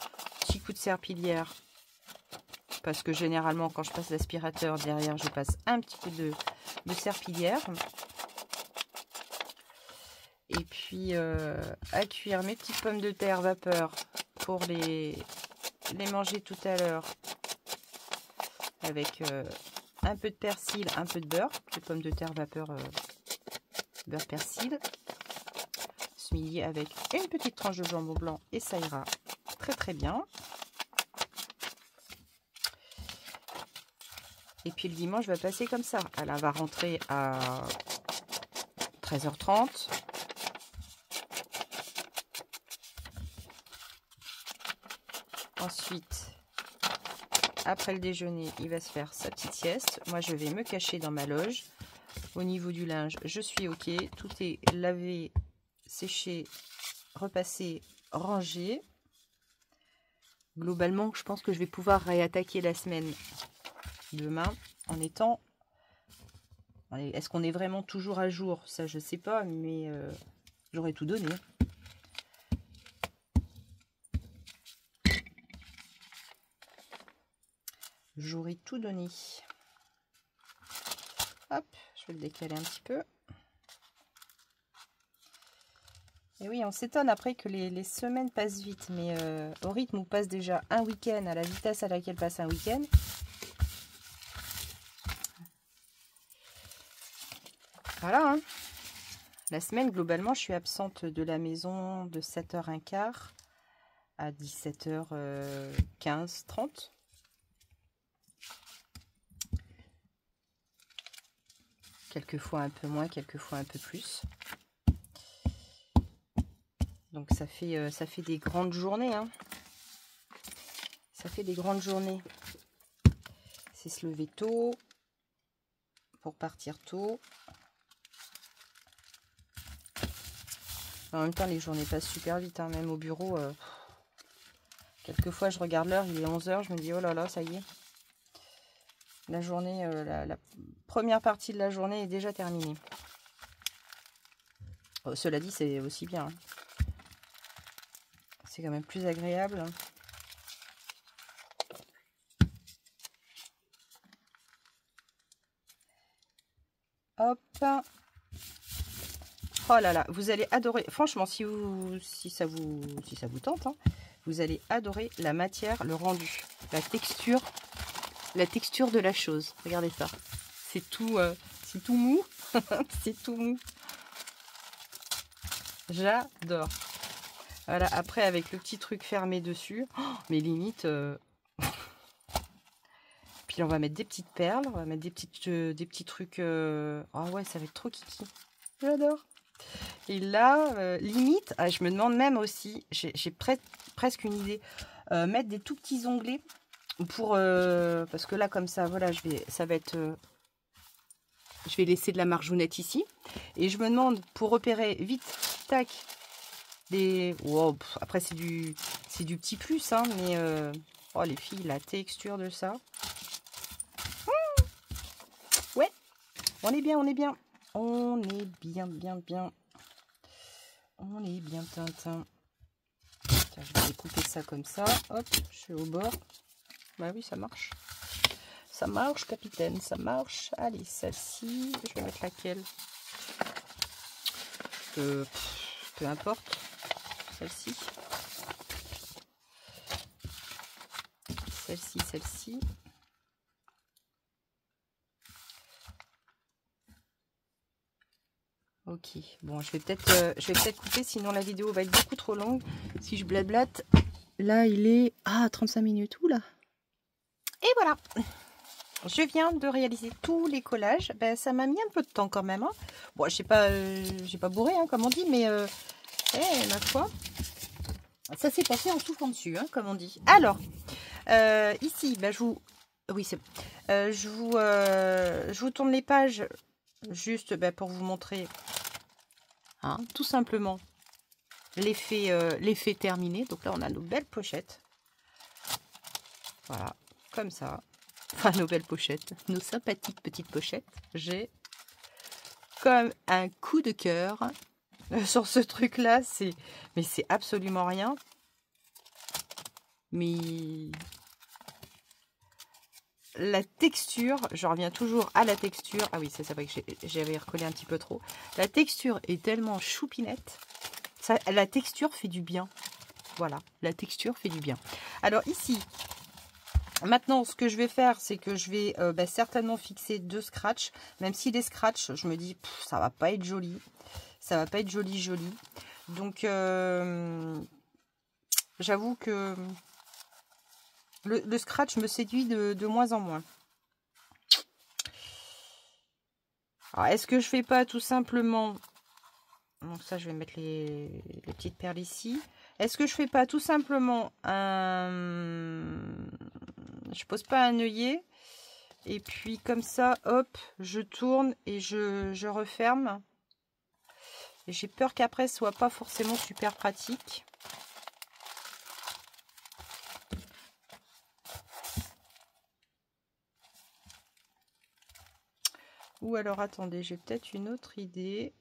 petit coup de serpillière. Parce que généralement, quand je passe l'aspirateur, derrière, je passe un petit coup de serpillière. Et puis, à cuire mes petites pommes de terre vapeur pour les manger tout à l'heure. Avec un peu de persil, un peu de beurre. Les pommes de terre vapeur beurre persil. Ce midi avec une petite tranche de jambon blanc et ça ira très bien. Et puis le dimanche va passer comme ça. Elle va rentrer à 13h30. Ensuite, après le déjeuner, il va se faire sa petite sieste. Moi, je vais me cacher dans ma loge. Au niveau du linge, je suis OK. Tout est lavé, séché, repassé, rangé. Globalement, je pense que je vais pouvoir réattaquer la semaine demain en étant... Est-ce qu'on est vraiment toujours à jour? Ça, je sais pas, mais j'aurais tout donné. J'aurais tout donné. Hop, je vais le décaler un petit peu. Et oui, on s'étonne après que les semaines passent vite, mais au rythme où passe déjà un week-end, à la vitesse à laquelle passe un week-end. Voilà, hein. La semaine, globalement, je suis absente de la maison de 7h15 à 17h15, 30. Quelquefois un peu moins, quelquefois un peu plus. Donc ça fait des grandes journées, hein. Ça fait des grandes journées. C'est se lever tôt pour partir tôt. En même temps, les journées passent super vite, hein. Même au bureau. Quelquefois, je regarde l'heure, il est 11h, je me dis, oh là là, ça y est. La journée, la première partie de la journée est déjà terminée. Cela dit, c'est aussi bien, hein. C'est quand même plus agréable. Hop. Oh là là, vous allez adorer. Franchement, si ça vous tente, hein, vous allez adorer la matière, le rendu, la texture de la chose. Regardez ça. C'est tout mou. C'est tout mou. J'adore. Voilà, après avec le petit truc fermé dessus, oh, mais limite. Puis on va mettre des petites perles, on va mettre des petits trucs. Ah ouais, ça va être trop kiki. J'adore. Et là, limite, je me demande même aussi, j'ai presque une idée, mettre des tout petits onglets pour parce que là comme ça, voilà, ça va être je vais laisser de la margeounette ici. Et je me demande, pour repérer vite, tac, des... Wow, après, c'est du petit plus, hein, mais... Oh, les filles, la texture de ça. Ouais, on est bien, on est bien. On est bien, bien, bien. On est bien, tintin. Tiens, je vais découper ça comme ça. Hop, je suis au bord. Bah oui, ça marche. Ça marche, capitaine, ça marche. Allez, celle-ci, je vais mettre laquelle? Peu importe. Celle-ci. Celle-ci, celle-ci. Ok, bon, je vais peut-être couper, sinon la vidéo va être beaucoup trop longue. Si je blablate, là, il est... Ah, 35 minutes, oula. Et voilà. Je viens de réaliser tous les collages. Ben, ça m'a mis un peu de temps quand même. Hein. Bon, j'ai pas bourré, hein, comme on dit, mais ma foi, ça s'est passé en soufflant dessus, hein, comme on dit. Alors, ici, ben, je vous... Oui, c'est... je vous tourne les pages juste pour vous montrer, hein, tout simplement, l'effet terminé. Donc là, on a nos belles pochettes. Voilà, comme ça. Enfin, nos belles pochettes, nos sympathiques petites pochettes. J'ai comme un coup de cœur sur ce truc-là. Mais c'est absolument rien. Mais la texture, je reviens toujours à la texture. Ah oui, c'est vrai que j'avais recollé un petit peu trop. La texture est tellement choupinette. Ça, la texture fait du bien. Voilà, la texture fait du bien. Alors ici... Maintenant, ce que je vais faire, c'est que je vais certainement fixer 2 scratchs. Même si les scratchs, je me dis, ça va pas être joli. Ça va pas être joli, joli. Donc, j'avoue que le scratch me séduit de moins en moins. Alors, est-ce que je fais pas tout simplement... Donc ça, je vais mettre les petites perles ici. Est-ce que je fais pas tout simplement un... Je pose pas un œillet. Et puis comme ça, hop, je tourne et je referme. Et j'ai peur qu'après, ce soit pas forcément super pratique. Ou alors, attendez, j'ai peut-être une autre idée.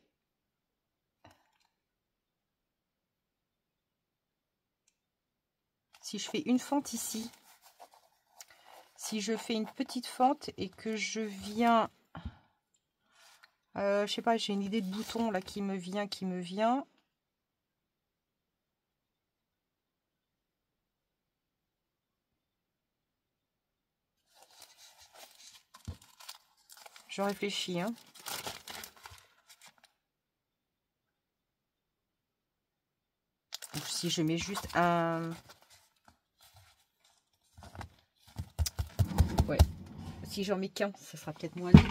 Si je fais une fente ici, si je fais une petite fente et que je viens... je sais pas, j'ai une idée de bouton là qui me vient. Je réfléchis, hein. Donc, si je mets juste un... Ouais. Si j'en mets qu'un, ça sera peut-être moins. Vous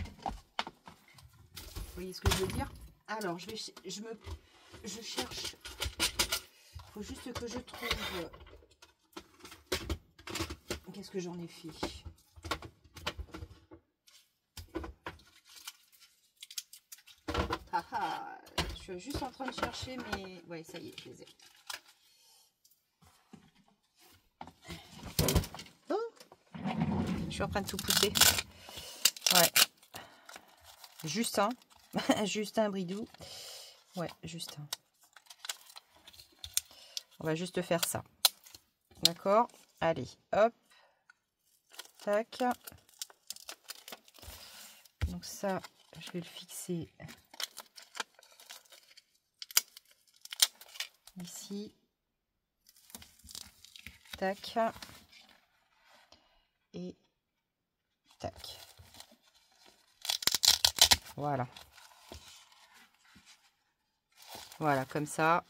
voyez ce que je veux dire? Alors, je cherche. Il faut juste que je trouve... Qu'est-ce que j'en ai fait? Ah ah, je suis juste en train de chercher, mais... Ouais, ça y est, je les ai. Oh, je suis en train de tout pousser. Ouais. Justin. Justin Bridou. Ouais, Justin. On va juste faire ça. D'accord? Allez, hop. Tac. Donc ça, je vais le fixer ici. Tac. Et tac. Voilà. Voilà, comme ça.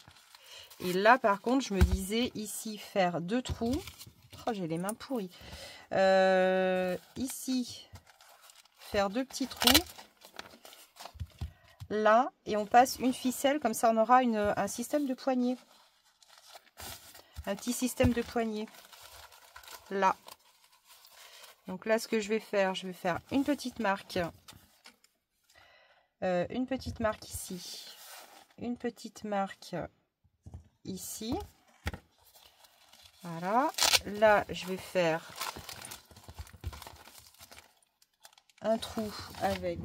Et là, par contre, je me disais ici faire 2 trous. Oh, j'ai les mains pourries. Ici, faire 2 petits trous. Là, et on passe une ficelle. Comme ça, on aura un système de poignée. Un petit système de poignée. Là. Donc là, ce que je vais faire une petite marque Une petite marque ici. Une petite marque ici. Voilà. Là, je vais faire un trou avec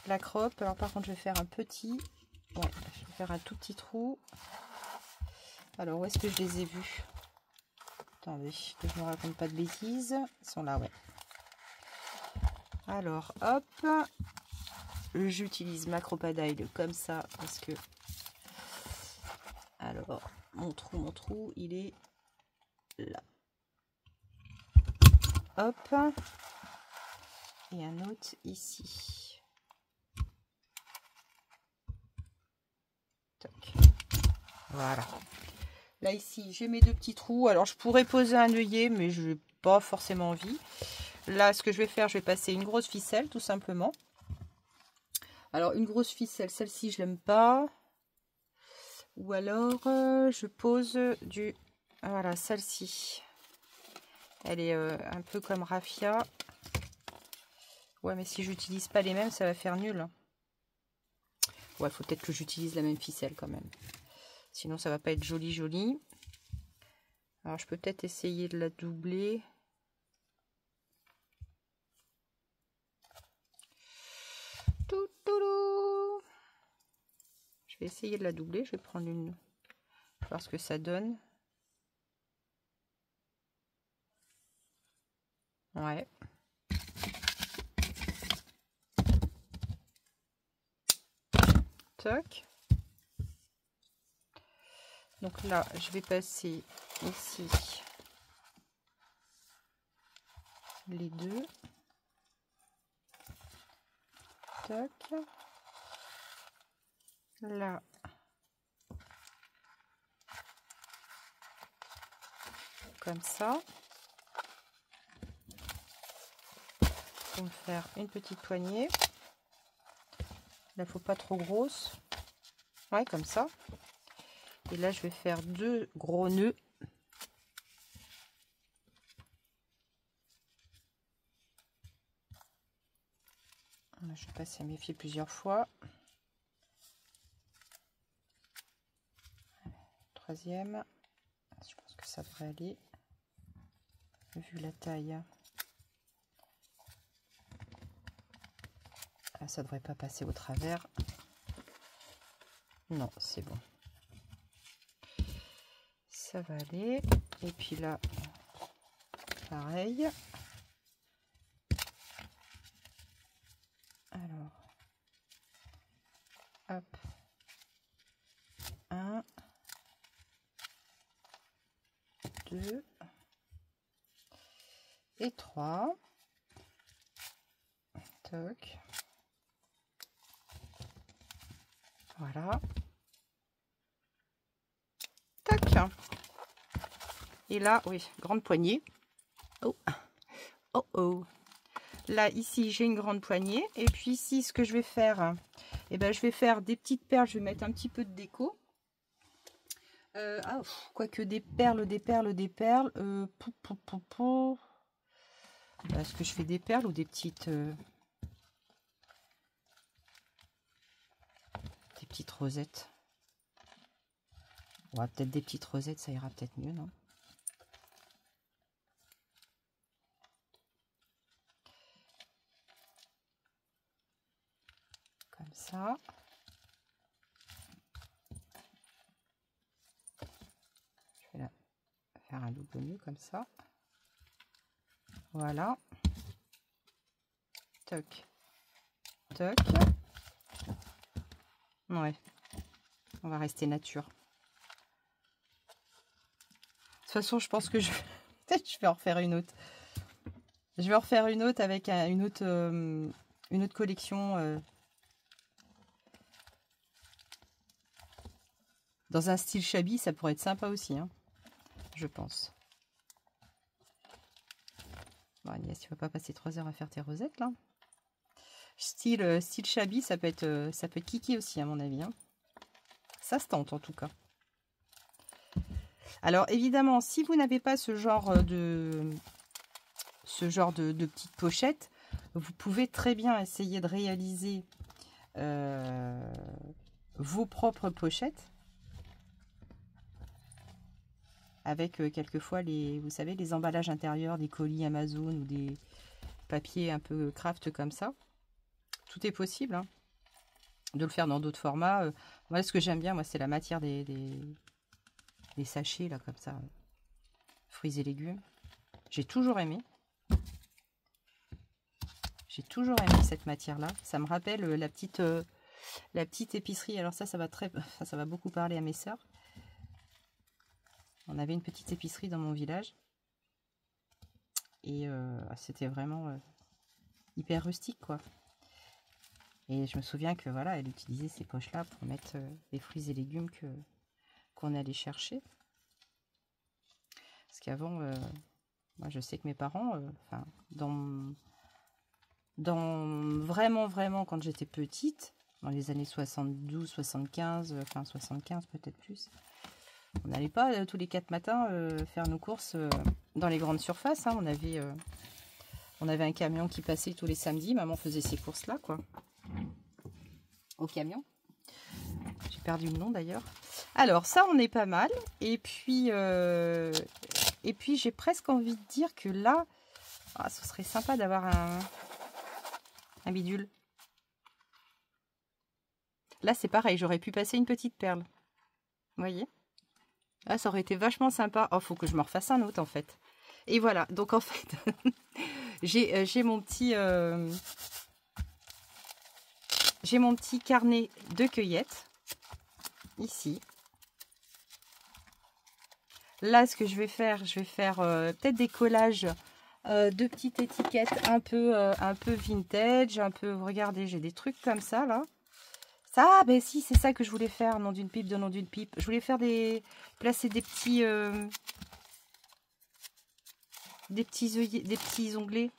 la croppe. Alors par contre, je vais faire un petit. Ouais, je vais faire un tout petit trou. Alors, où est-ce que je les ai vus? Attendez, que je ne me raconte pas de bêtises. Ils sont là, ouais. Alors, hop. J'utilise ma Crop-A-Dile comme ça parce que... Alors, mon trou, il est là. Hop. Et un autre ici. Toc. Voilà. Là, ici, j'ai mes 2 petits trous. Alors, je pourrais poser un œillet, mais je n'ai pas forcément envie. Là, ce que je vais faire, je vais passer une grosse ficelle, tout simplement. Alors, une grosse ficelle, celle-ci, je l'aime pas. Ou alors, je pose du... Voilà, celle-ci. Elle est un peu comme raffia. Ouais, mais si j'utilise pas les mêmes, ça va faire nul. Ouais, il faut peut-être que j'utilise la même ficelle quand même. Sinon, ça va pas être joli, joli. Alors, je peux peut-être essayer de la doubler. Je vais essayer de la doubler. Je vais prendre une... voir ce que ça donne. Ouais. Toc. Donc là, je vais passer ici les 2. Toc. Là. Comme ça. Pour me faire une petite poignée. Là, faut pas trop grosse. Ouais, comme ça. Et là, je vais faire 2 gros nœuds. Je vais passer mes fils plusieurs fois. Troisième. Je pense que ça devrait aller. Vu la taille. Ah, ça devrait pas passer au travers. Non, c'est bon. Ça va aller. Et puis là, pareil. Alors, hop. 1, 2 et 3. Toc. Voilà. Tac. Et là, oui, grande poignée. Oh, oh, oh. Là, ici, j'ai une grande poignée. Et puis ici, ce que je vais faire, eh ben, je vais faire des petites perles. Je vais mettre un petit peu de déco. Quoique des perles. Est-ce que je fais des perles ou des petites rosettes? Ouais, peut-être des petites rosettes, ça ira peut-être mieux, non? Comme ça. Je vais là faire un double nœud comme ça. Voilà. Toc. Toc. Ouais. On va rester nature. De toute façon, je pense que peut-être je vais en refaire une autre. Je vais en refaire une autre avec une autre collection dans un style shabby. Ça pourrait être sympa aussi, hein, je pense. Bon, Agnès, tu vas pas passer 3 heures à faire tes rosettes là. Style shabby, ça peut être kiki aussi à mon avis, hein. Ça se tente en tout cas. Alors évidemment, si vous n'avez pas ce genre de petites pochettes, vous pouvez très bien essayer de réaliser vos propres pochettes avec quelquefois vous savez, les emballages intérieurs des colis Amazon ou des papiers un peu craft comme ça. Tout est possible, hein, de le faire dans d'autres formats. Moi, ce que j'aime bien, moi, c'est la matière des sachets, là, comme ça. Fruits et légumes. J'ai toujours aimé. J'ai toujours aimé cette matière-là. Ça me rappelle la petite épicerie. Alors ça va beaucoup parler à mes sœurs. On avait une petite épicerie dans mon village. Et c'était vraiment hyper rustique, quoi. Et je me souviens que voilà, elle utilisait ces poches-là pour mettre les fruits et légumes qu'on allait chercher. Parce qu'avant, moi je sais que mes parents, vraiment quand j'étais petite, dans les années 72, 75, enfin 75 peut-être plus, on n'allait pas tous les 4 matins faire nos courses dans les grandes surfaces. Hein. On avait un camion qui passait tous les samedis. Maman faisait ses courses là, quoi. Au camion. J'ai perdu le nom d'ailleurs. Alors ça, on est pas mal. Et puis j'ai presque envie de dire que là, ce serait sympa d'avoir un bidule. Là, c'est pareil. J'aurais pu passer une petite perle. Vous voyez? Ah, ça aurait été vachement sympa. Oh, faut que je me refasse un autre en fait. Et voilà. Donc en fait, j'ai mon petit carnet de cueillettes ici. Là, ce que je vais faire peut-être des collages de petites étiquettes un peu vintage, un peu. Regardez, j'ai des trucs comme ça là. Ça, ben si, c'est ça que je voulais faire, nom d'une pipe, de nom d'une pipe. Je voulais faire placer des petits onglets.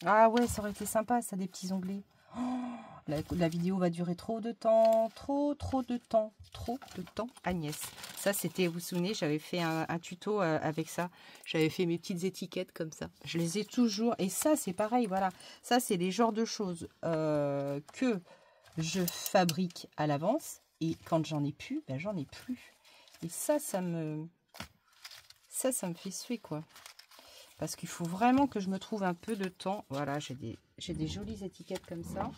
Ah ouais, ça aurait été sympa, ça, des petits onglets. Oh, la vidéo va durer trop de temps, trop de temps, Agnès. Ça, c'était, vous vous souvenez, j'avais fait un tuto avec ça. J'avais fait mes petites étiquettes comme ça. Je les ai toujours. Et ça, c'est pareil, voilà. Ça, c'est les genres de choses que je fabrique à l'avance. Et quand j'en ai plus, ben, j'en ai plus. Et ça me fait suer, quoi. Parce qu'il faut vraiment que je me trouve un peu de temps. Voilà, j'ai des jolies étiquettes comme ça.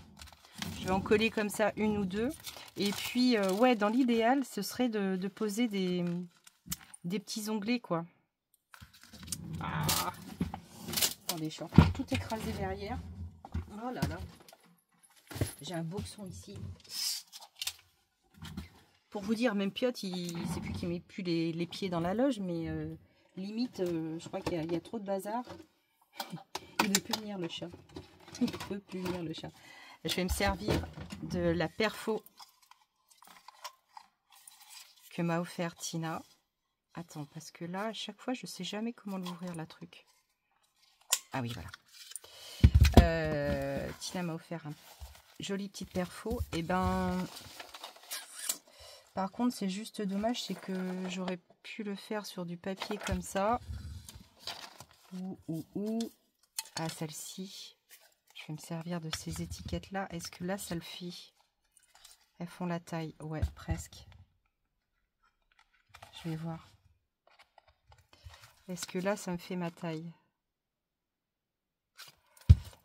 Je vais en coller comme ça une ou deux. Et puis, ouais, dans l'idéal, ce serait de poser des petits onglets, quoi. Ah. Attendez, je suis encore tout écrasé derrière. Oh là là. J'ai un boxon ici. Pour vous dire, même Piot, c'est plus qu'il met plus les pieds dans la loge, mais limite, je crois qu'il y a trop de bazar. Il ne peut plus venir, le chat. Il ne peut plus venir, le chat. Je vais me servir de la perfo que m'a offert Tina. Attends, parce que là, à chaque fois, je ne sais jamais comment l'ouvrir, la truc. Ah oui, voilà. Tina m'a offert un joli petit perfo. Et ben, par contre, c'est juste dommage, c'est que j'aurais pu le faire sur du papier comme ça. Ou. Ah, celle-ci. Je vais me servir de ces étiquettes-là. Est-ce que là, ça le fait? Elles font la taille. Ouais, presque. Je vais voir. Est-ce que là, ça me fait ma taille?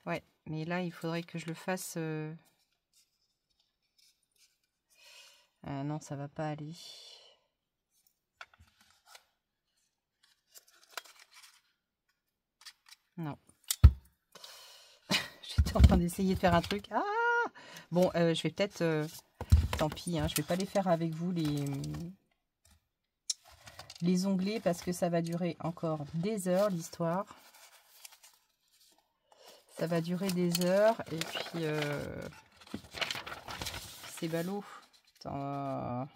Ouais, mais là, il faudrait que je le fasse... non, ça va pas aller. Non. J'étais en train d'essayer de faire un truc. Ah! Bon, je vais peut-être... tant pis, hein, je vais pas les faire avec vous, les onglets, parce que ça va durer encore des heures, l'histoire. Ça va durer des heures, et puis... c'est ballot. Attends,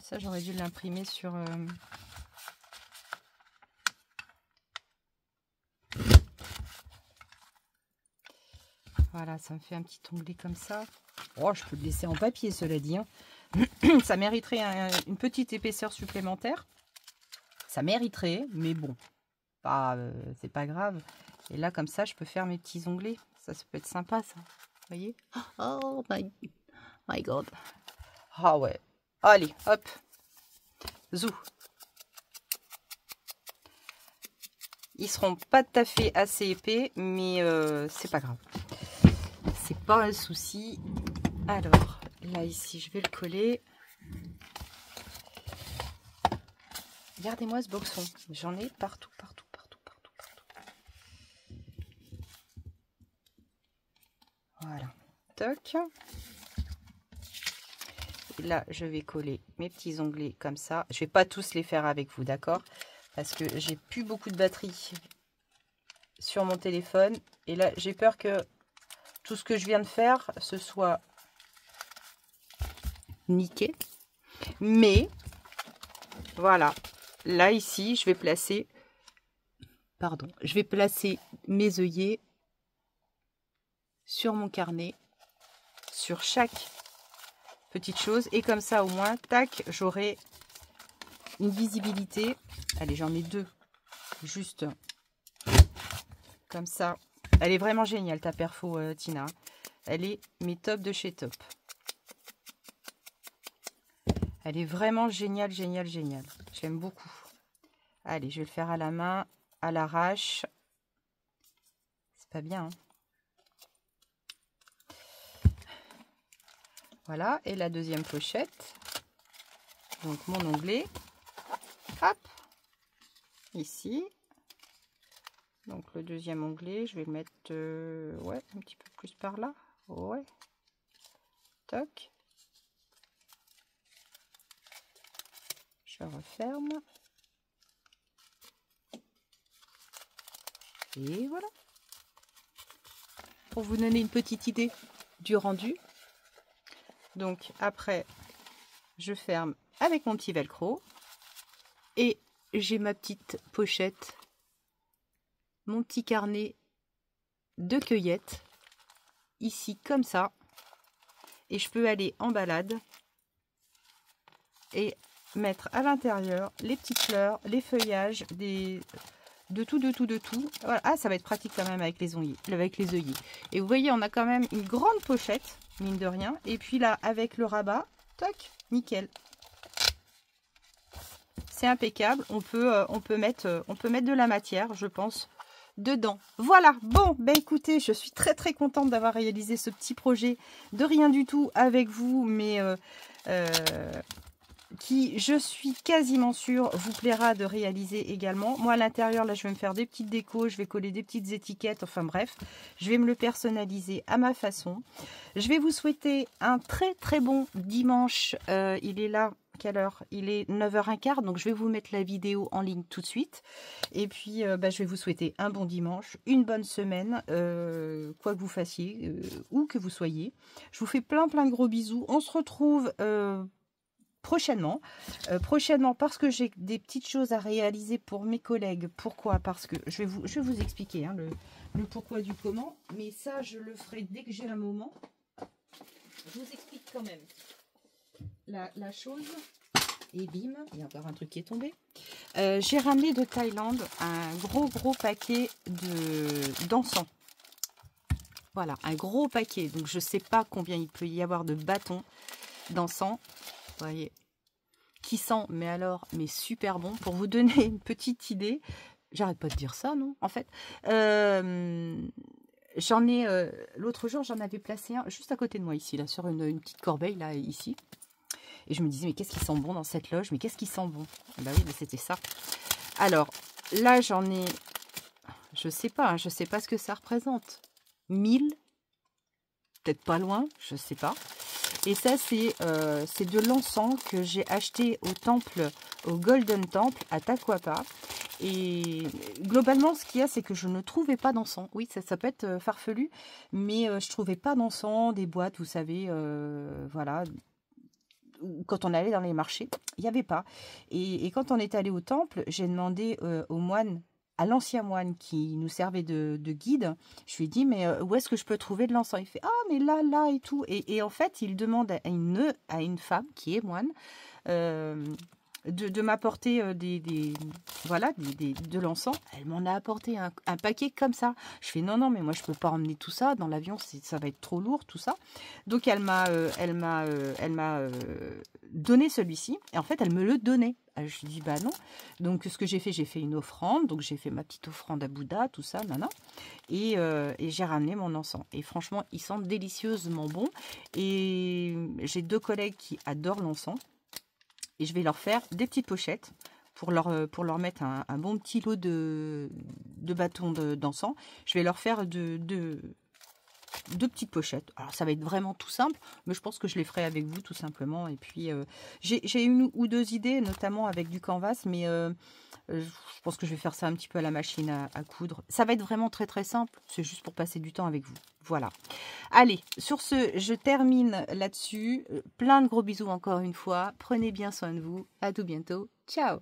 ça, j'aurais dû l'imprimer sur... Voilà, ça me fait un petit onglet comme ça. Oh, je peux le laisser en papier, cela dit. Hein. Ça mériterait une petite épaisseur supplémentaire. Ça mériterait, mais bon, c'est pas grave. Et là, comme ça, je peux faire mes petits onglets. Ça peut être sympa, ça. Vous voyez? Oh my God. Ah ouais. Allez, hop. Zou. Ils seront pas tout à fait assez épais, mais c'est pas grave. C'est pas un souci. Alors, là, ici, je vais le coller. Regardez-moi ce boxon. J'en ai partout, partout, partout, partout, partout. Voilà. Toc. Et là, je vais coller mes petits onglets comme ça. Je vais pas tous les faire avec vous, d'accord? Parce que j'ai plus beaucoup de batterie sur mon téléphone. Et là, j'ai peur que tout ce que je viens de faire, ce soit niqué. Mais, voilà. Là, ici, je vais placer... Pardon. Je vais placer mes œillets sur mon carnet. Sur chaque petite chose. Et comme ça, au moins, tac, j'aurai une visibilité. Allez, j'en ai deux. Juste comme ça. Elle est vraiment géniale, ta perfo, Tina. Elle est mes top de chez Top. Elle est vraiment géniale, géniale, géniale. J'aime beaucoup. Allez, je vais le faire à la main, à l'arrache. C'est pas bien, hein? Voilà, et la deuxième pochette. Donc mon onglet. Hop. Ici. Donc le deuxième onglet, je vais le mettre ouais, un petit peu plus par là. Ouais. Toc. Je referme. Et voilà. Pour vous donner une petite idée du rendu. Donc après, je ferme avec mon petit velcro. Et j'ai ma petite pochette, mon petit carnet de cueillette. Ici, comme ça. Et je peux aller en balade. Et mettre à l'intérieur les petites fleurs, les feuillages, de tout. Voilà. Ah, ça va être pratique quand même avec les œillets. Et vous voyez, on a quand même une grande pochette, mine de rien. Et puis là, avec le rabat, toc, nickel. C'est impeccable. On peut mettre de la matière, je pense, dedans. Voilà. Bon, ben écoutez, je suis très très contente d'avoir réalisé ce petit projet de rien du tout avec vous, mais qui, je suis quasiment sûre, vous plaira de réaliser également. Moi, à l'intérieur, là, je vais me faire des petites décos, je vais coller des petites étiquettes, enfin bref, je vais me le personnaliser à ma façon. Je vais vous souhaiter un très très bon dimanche. Il est là, quelle heure? Il est 9h15, donc je vais vous mettre la vidéo en ligne tout de suite. Et puis, je vais vous souhaiter un bon dimanche, une bonne semaine, quoi que vous fassiez, où que vous soyez. Je vous fais plein de gros bisous. On se retrouve... prochainement parce que j'ai des petites choses à réaliser pour mes collègues. Pourquoi? Parce que je vais vous expliquer hein, le pourquoi du comment, mais ça je le ferai dès que j'ai un moment. Je vous explique quand même la chose. Et bim, il y a encore un truc qui est tombé. J'ai ramené de Thaïlande un gros paquet d'encens. Voilà, un gros paquet. Donc je sais pas combien il peut y avoir de bâtons d'encens. Vous voyez, qui sent, mais alors, mais super bon. Pour vous donner une petite idée, j'arrête pas de dire ça, non? En fait, j'en ai, l'autre jour, j'en avais placé un juste à côté de moi, ici, là, sur une petite corbeille, là, ici. Et je me disais, mais qu'est-ce qui sent bon dans cette loge? Mais qu'est-ce qui sent bon? Bah oui, c'était ça. Alors, là, j'en ai, je sais pas ce que ça représente. 1000, peut-être pas loin, je sais pas. Et ça, c'est de l'encens que j'ai acheté au temple, au Golden Temple, à Tacuapa. Et globalement, ce qu'il y a, c'est que je ne trouvais pas d'encens. Oui, ça peut être farfelu, mais je trouvais pas d'encens, des boîtes, vous savez, voilà. Quand on allait dans les marchés, il n'y avait pas. Et quand on est allé au temple, j'ai demandé au moine, à l'ancien moine qui nous servait de guide, je lui ai dit, mais où est-ce que je peux trouver de l'encens? Il fait, ah, mais là, et tout. Et en fait, il demande à une femme qui est moine, de m'apporter voilà, de l'encens. Elle m'en a apporté un paquet comme ça. Je fais non, mais moi je peux pas emmener tout ça dans l'avion, ça va être trop lourd tout ça. Donc elle m'a donné celui-ci et en fait elle me le donnait. Je lui dis bah non. Donc ce que j'ai fait une offrande. Donc j'ai fait ma petite offrande à Bouddha, tout ça, nana. Et j'ai ramené mon encens. Et franchement, il sent délicieusement bon. Et j'ai 2 collègues qui adorent l'encens. Et je vais leur faire des petites pochettes pour leur mettre un bon petit lot de bâtons d'encens. Je vais leur faire deux petites pochettes. Alors ça va être vraiment tout simple, mais je pense que je les ferai avec vous tout simplement. Et puis j'ai une ou 2 idées, notamment avec du canvas, mais je pense que je vais faire ça un petit peu à la machine à coudre. Ça va être vraiment très très simple, c'est juste pour passer du temps avec vous. Voilà. Allez, sur ce, je termine là-dessus. Plein de gros bisous encore une fois. Prenez bien soin de vous. À tout bientôt. Ciao!